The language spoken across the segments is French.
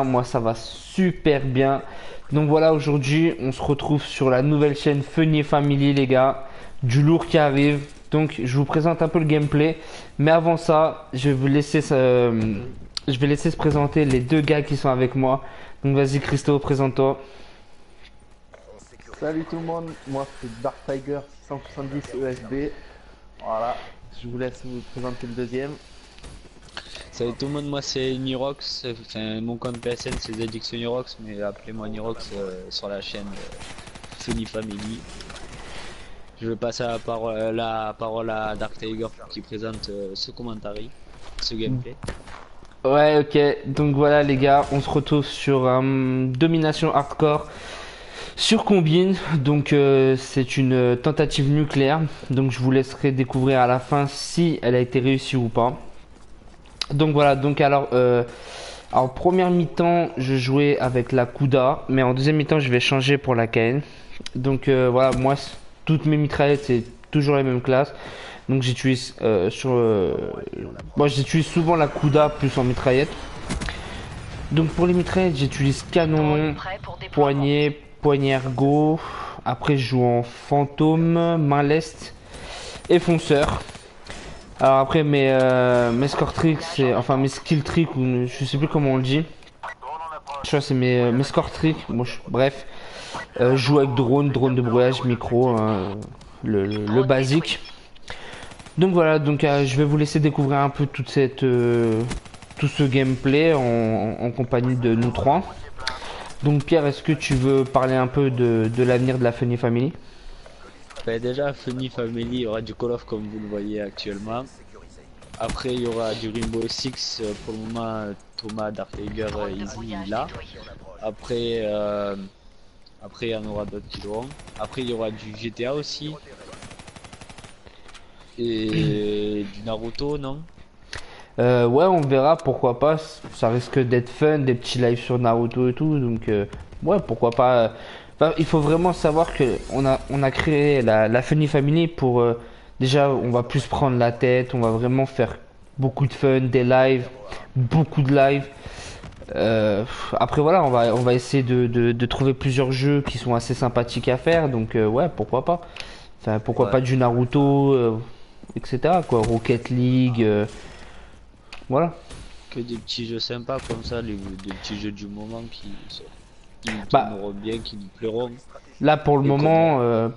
moi ça va super bien. Donc voilà, aujourd'hui on se retrouve sur la nouvelle chaîne Funny Family les gars. Du lourd qui arrive. Donc je vous présente un peu le gameplay. Mais avant ça, je vais laisser se présenter les deux gars qui sont avec moi. Donc vas-y Christo, présente-toi. Salut tout le monde, moi c'est Dark Tiger 670 ESB. Voilà, je vous laisse vous présenter le deuxième. Salut tout le monde, moi c'est Nirox, enfin mon compte PSN c'est ZX Nirox, mais appelez-moi Nirox sur la chaîne Funny Family. Je vais passer la parole à Dark Tiger pour qu'il présente ce commentaire, ce gameplay. Ouais, ok. Donc voilà les gars, on se retrouve sur domination hardcore sur combine. Donc c'est une tentative nucléaire. Donc je vous laisserai découvrir à la fin si elle a été réussie ou pas. Donc voilà, donc alors première mi-temps, je jouais avec la Kuda, mais en deuxième mi-temps, je vais changer pour la KN. Donc voilà, toutes mes mitraillettes, c'est toujours les mêmes classes. Donc moi j'utilise souvent la Kuda plus en mitraillette. Donc pour les mitraillettes, j'utilise canon long, poignée ergo. Après, je joue en fantôme, main leste et fonceur. Alors après mes score tricks, enfin mes skill tricks, ou je sais plus comment on le dit. Je crois que c'est mes score tricks. Bon, bref, je joue avec drone de brouillage, micro, hein, le basique. Donc voilà, donc je vais vous laisser découvrir un peu tout ce gameplay en compagnie de nous trois. Donc Pierre, est-ce que tu veux parler un peu de l'avenir de la Funny Family? Ben, déjà Funny Family, il y aura du Call of comme vous le voyez actuellement. Après il y aura du Rainbow Six, pour le moment Thomas, Dark Tiger, Easy là. Après, après il y en aura d'autres qui l'auront. Après il y aura du GTA aussi. Et du Naruto, non? Ouais, on verra, pourquoi pas. Ça risque d'être fun, des petits lives sur Naruto et tout. Donc, ouais, pourquoi pas. Enfin, il faut vraiment savoir que on a créé la Funny Family pour. Déjà, on va plus prendre la tête. On va vraiment faire beaucoup de fun, des lives, beaucoup de lives. Après, voilà, on va essayer de trouver plusieurs jeux qui sont assez sympathiques à faire. Donc, ouais, pourquoi pas. Enfin, pourquoi Ouais, pas du Naruto, etc. quoi. Rocket League. Voilà. que des petits jeux sympas comme ça, des petits jeux du moment qui nous Bah, tourneront bien, qui nous plairont. là Et comme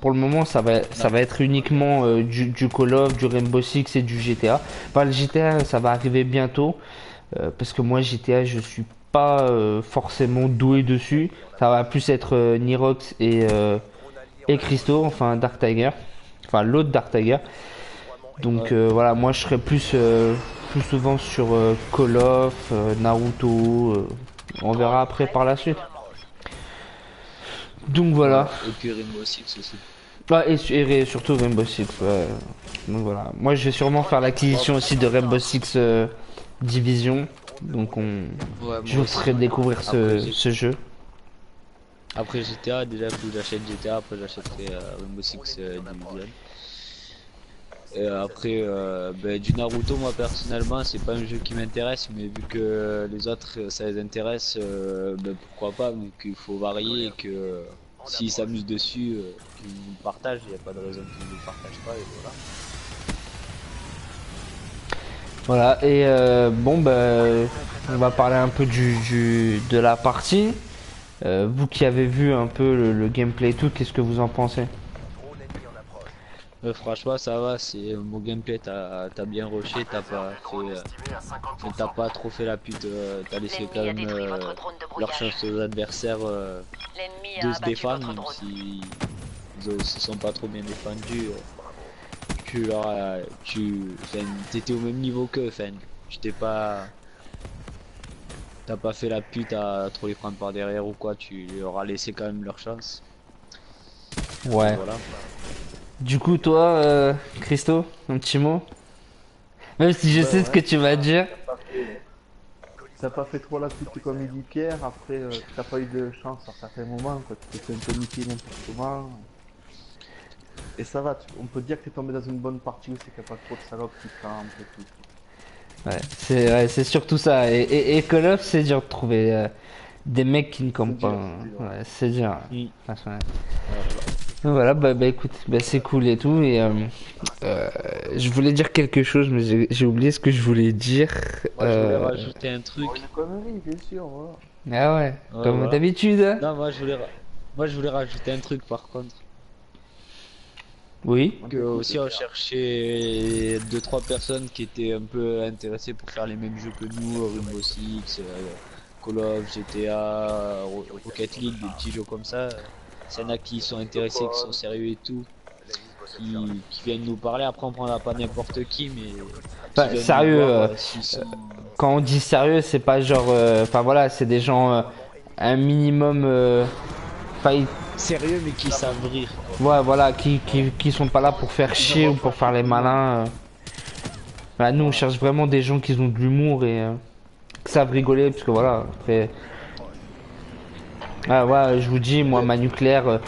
pour le moment, ça va être uniquement du Call of, du Rainbow Six et du GTA. Enfin, le GTA, ça va arriver bientôt, parce que moi, GTA, je suis pas forcément doué dessus. Ça va plus être Nirox et Christo, enfin Dark Tiger, enfin l'autre Dark Tiger. Donc ouais, voilà, moi, je serais plus souvent sur Call of, Naruto. On verra après par la suite. Donc ouais, voilà. et puis Rainbow Six aussi. Ah, et surtout Rainbow Six, ouais. Donc voilà. Moi, je vais sûrement faire Bon, l'acquisition aussi de Rainbow Six Division. Donc ouais, je moi vous aussi. ferai découvrir Après, ce jeu. après GTA, déjà, faut que j'achète GTA, après j'achèterai Rainbow Six Division. Et après, ben, du Naruto, moi personnellement, c'est pas un jeu qui m'intéresse, mais vu que les autres ça les intéresse, ben, pourquoi pas, vu qu'il faut varier et que s'ils s'amusent dessus, qu'ils nous le partagent, il n'y a pas de raison qu'ils ne le partagent pas, et voilà. Voilà. Et bon, bah, on va parler un peu de la partie. Vous qui avez vu un peu le gameplay et tout, qu'est-ce que vous en pensez? Franchement, ça va, c'est mon gameplay, t'as bien rushé, t'as pas trop fait la pute, t'as laissé quand même leur chance aux adversaires de se défendre, même si ils se sont pas trop bien défendus. Enfin, t'étais au même niveau qu'eux, enfin, tu t'es pas, t'as pas fait la pute à trop les prendre par derrière ou quoi, tu leur as laissé quand même leur chance. Et Ouais. voilà. Du coup, toi, Christo, un petit mot? Même si je Bah sais ce que ouais, tu vas dire. t'as pas fait trop la pute comme il dit Pierre, après t'as pas eu de chance à certains moments, quoi. Tu t'es fait un peu niquer n'importe comment. Et ça va, on peut dire que t'es tombé dans une bonne partie où c'est qu'il n'y a pas trop de salopes qui campent et tout. Ouais, c'est surtout ça. Et Call of, c'est dur de trouver des mecs qui ne campent C'est pas. dur, Hein. c'est dur. Ouais, c'est dur. Mm. Franchement. Voilà. Donc voilà, bah écoute, bah c'est cool et tout. Et je voulais dire quelque chose, mais j'ai oublié ce que je voulais dire. Moi, je voulais rajouter un truc. Bon, une connerie, bien sûr, voilà. Ah ouais, Ouais, comme voilà. d'habitude. Hein. Non, moi, je voulais rajouter un truc par contre. Oui. Que aussi, on cherchait deux trois personnes qui étaient un peu intéressées pour faire les mêmes jeux que nous, Rainbow Six, Call of, GTA, Rocket League, des petits jeux comme ça. S'il y en a qui sont intéressés, qui sont sérieux et tout, qui viennent nous parler. Après, on prendra pas n'importe qui, mais qui Bah, viennent nous sérieux, voir, s'ils sont... quand on dit sérieux, c'est pas genre. Enfin voilà, c'est des gens un minimum. Enfin, sérieux, mais qui savent rire. ouais, voilà, qui sont pas là pour faire chier ou pour faire les malins. Voilà, nous, on cherche vraiment des gens qui ont de l'humour et qui savent rigoler, parce que voilà, après. Ah, ouais, je vous dis, moi, ma nucléaire,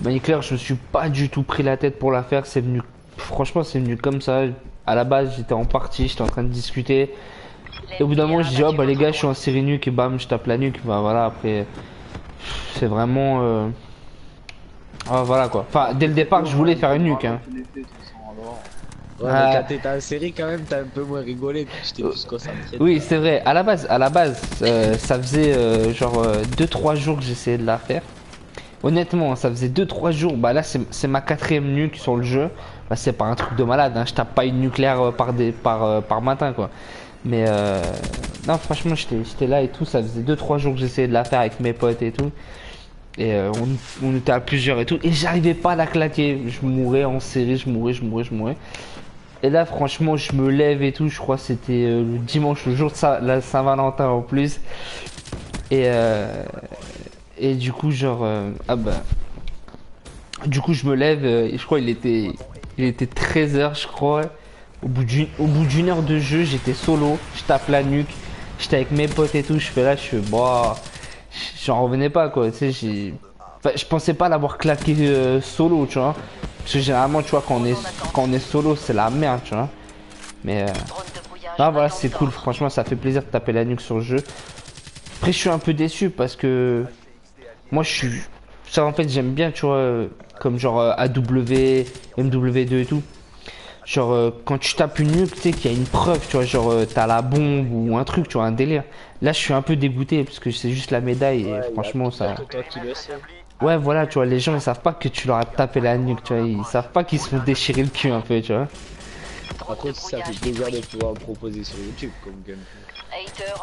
je me suis pas du tout pris la tête pour la faire. C'est venu, franchement, c'est venu comme ça. À la base, j'étais en partie, j'étais en train de discuter. Et au bout d'un moment, je dis, oh bah les gars, je suis en série nuque et bam, je tape la nuque. Bah voilà, après, c'est vraiment. Ah, voilà quoi. Enfin, dès le départ, je voulais faire une nuque. Hein. Tu l'as fait, de toute façon, alors. Ouais, mais quand t'étais en série, quand même, t'as un peu moins rigolé, tu t'es plus concentré. Oui, c'est vrai. À la base, ça faisait genre 2-3 jours que j'essayais de la faire. Honnêtement, ça faisait 2-3 jours. Bah là, c'est ma quatrième nuque sur le jeu. Bah, c'est pas un truc de malade. Hein. Je tape pas une nucléaire par matin quoi. Mais non, franchement, j'étais là et tout. Ça faisait 2-3 jours que j'essayais de la faire avec mes potes et tout. Et on était à plusieurs et tout. Et j'arrivais pas à la claquer. Je mourais en série, je mourais. Et là, franchement, je me lève et tout. Je crois que c'était le dimanche, le jour de la Saint-Valentin en plus. Et, euh, et du coup, genre, ah bah. Du coup, je me lève. Et je crois il était 13 h, je crois. Au bout d'une heure de jeu, j'étais solo. Je tape la nuque. J'étais avec mes potes et tout. Je fais là, je fais, bah. J'en revenais pas, quoi. Tu sais, enfin, je pensais pas l'avoir claqué solo, tu vois. Parce que généralement, tu vois, quand on est solo, c'est la merde, tu vois. Mais ah, voilà, c'est cool. Franchement, ça fait plaisir de taper la nuque sur le jeu. Après, je suis un peu déçu parce que moi, je suis. Ça, en fait, j'aime bien, tu vois, comme genre AW, MW2 et tout. Genre, quand tu tapes une nuque, tu sais qu'il y a une preuve, tu vois, genre, t'as la bombe ou un truc, tu vois, un délire. Là, je suis un peu dégoûté parce que c'est juste la médaille et franchement, ça. Que toi qui le sais. Ouais, voilà, tu vois, les gens ils savent pas que tu leur as tapé la nuque, tu vois, ils savent pas qu'ils se font déchirer le cul un peu, tu vois. Par contre, ça fait plaisir de pouvoir proposer sur YouTube comme gameplay.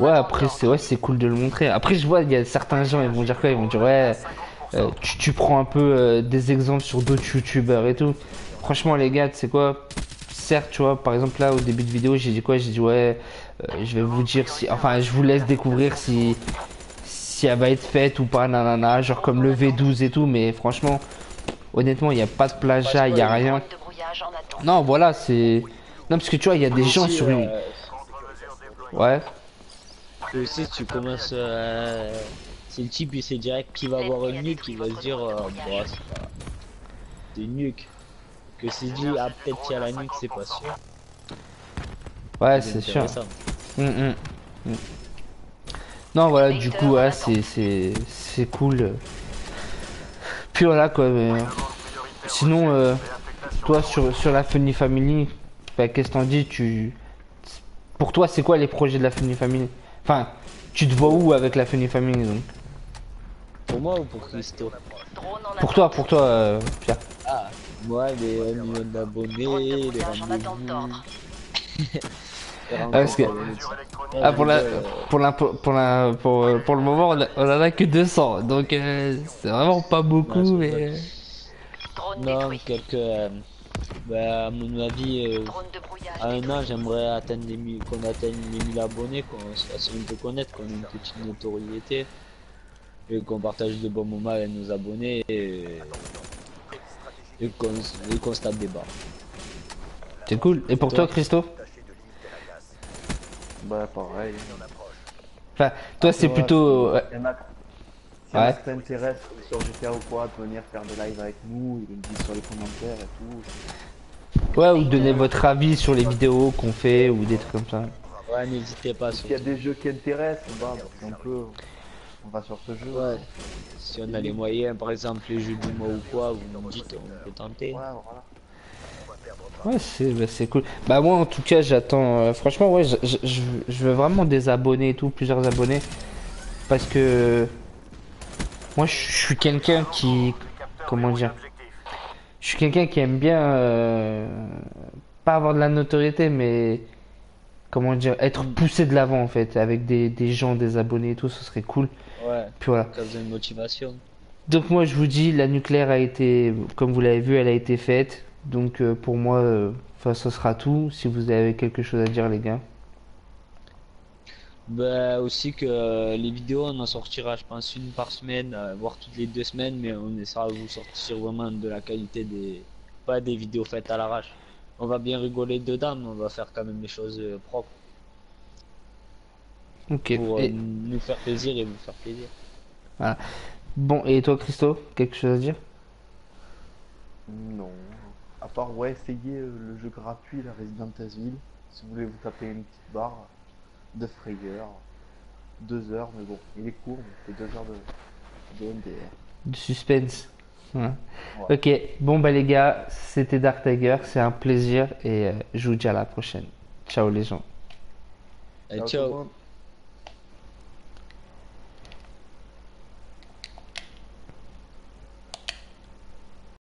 Ouais, après, c'est cool de le montrer. Après, je vois, il y a certains gens, ils vont dire quoi? Ils vont dire, ouais, tu prends un peu des exemples sur d'autres youtubeurs et tout. Franchement, les gars, tu sais quoi? Certes, tu vois, par exemple, là, au début de vidéo, j'ai dit quoi? J'ai dit, ouais, je vais vous dire si. Enfin, je vous laisse découvrir si elle va être faite ou pas, nanana, genre comme le V12 et tout, mais franchement, honnêtement, il n'y a pas de plagiat, il n'y a rien. Non, voilà, c'est. Non, parce que tu vois, il y a des gens sur une. Ouais. Et aussi, tu commences. C'est le type, il sait direct qu'il va avoir une nuque, il va se dire, bon, c'est une nuque. Que s'il dit, ah, peut-être qu'il y a la nuque, c'est pas sûr. Ouais, c'est sûr. Non, voilà, du coup, ouais, c'est cool. Puis voilà, quoi. Mais... Sinon, toi, sur la Funny Family, bah, qu'est-ce que t'en dis Pour toi, c'est quoi les projets de la Funny Family? Enfin, tu te vois où avec la Funny Family, donc? Pour moi ou pour Christo? Pour toi, Pierre. Ah, moi, les 1 million d'abonnés, les rendez-vous. Parce que ah, pour le moment on en a que 200 donc c'est vraiment pas beaucoup mais non quelques bah, à mon avis à 1 an j'aimerais atteindre qu'on atteigne les 1000 abonnés, qu'on se fasse un peu connaître, qu'on ait une petite notoriété et qu'on partage de bons moments avec nos abonnés et qu'on se tape des barres. c'est cool. Et pour toi Christo? Bah, pareil. Enfin, toi c'est plutôt Si ouais. ça t'intéresse sur GTA ou quoi, de venir faire des lives avec nous, ils me disent sur les commentaires et tout. Ouais, ou donner votre avis sur les vidéos qu'on fait ou des trucs comme ça. Ouais, n'hésitez pas S'il y a surtout. des jeux qui intéressent, bah, on va sur ce jeu. Ouais. Si on a les moyens, par exemple les jeux du mois ou quoi, vous me dites, on peut tenter. Ouais, voilà. Ouais, c'est cool. Bah moi en tout cas j'attends franchement ouais je veux vraiment des abonnés et tout, plusieurs abonnés parce que moi je suis quelqu'un qui comment dire, je suis quelqu'un qui aime bien pas avoir de la notoriété mais comment dire être Hmm. poussé de l'avant en fait avec des gens, des abonnés et tout, ce serait cool. Ouais. Puis voilà. Quand vous avez une motivation. Donc moi je vous dis la nucléaire a été comme vous l'avez vu, elle a été faite. Donc pour moi enfin ce sera tout si vous avez quelque chose à dire les gars. Bah aussi que les vidéos on en sortira je pense une par semaine, voire toutes les 2 semaines, mais on essaiera de vous sortir vraiment de la qualité des pas des vidéos faites à l'arrache. On va bien rigoler dedans, mais on va faire quand même les choses propres OK. pour Et nous faire plaisir et vous faire plaisir. voilà. Bon, et toi, Christo, quelque chose à dire? Non. À part, ouais, essayer le jeu gratuit, la Resident Evil. Si vous voulez vous taper une petite barre de frayeur. 2 heures, mais bon, il est court, mais c'est 2 heures de NDR. De suspense. Voilà. Ouais. Ok, bon, bah les gars, c'était Dark Tiger, c'est un plaisir et je vous dis à la prochaine. Ciao les gens. Allez, Ciao tout le ciao. monde.